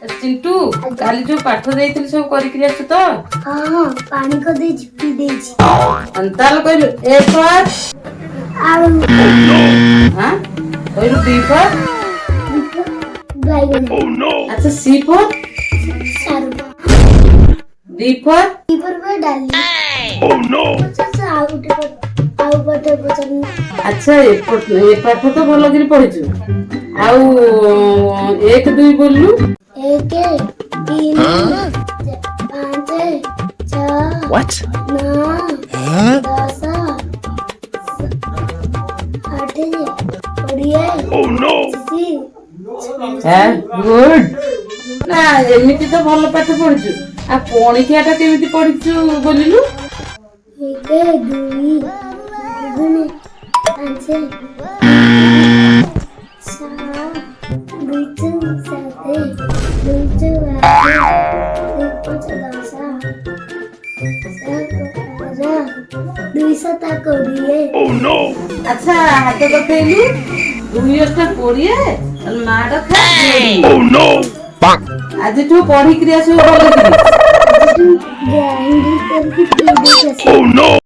चिंटू काली जो पाठ देइथिल सब करिकरी आछु तो हां पानी को दे पी दे छी अंताल कहलु ए पर आउ हां कहलु बी पर ड्राइवर ओह नो अच्छा सी पर सारू डी पर पे डाली ओह नो अच्छा आउ बटे बचन अच्छा ए पाठ तो भलो करी पढिछु आउ 1 2 बोललु 1 3 5 6 What? 9 10 8 ओह नो हां गुड ना एमिति तो भलो पाठ पढिछु आ पणिकियाटा केमिति पढिछु बोलिलु 1 2 5 अच्छा हाथ तो खेलु 2 टा 20 माड खा Oh no! आज तू पढ़ी क्रिया सब बोल ग्राइंड करके पी दे Oh no!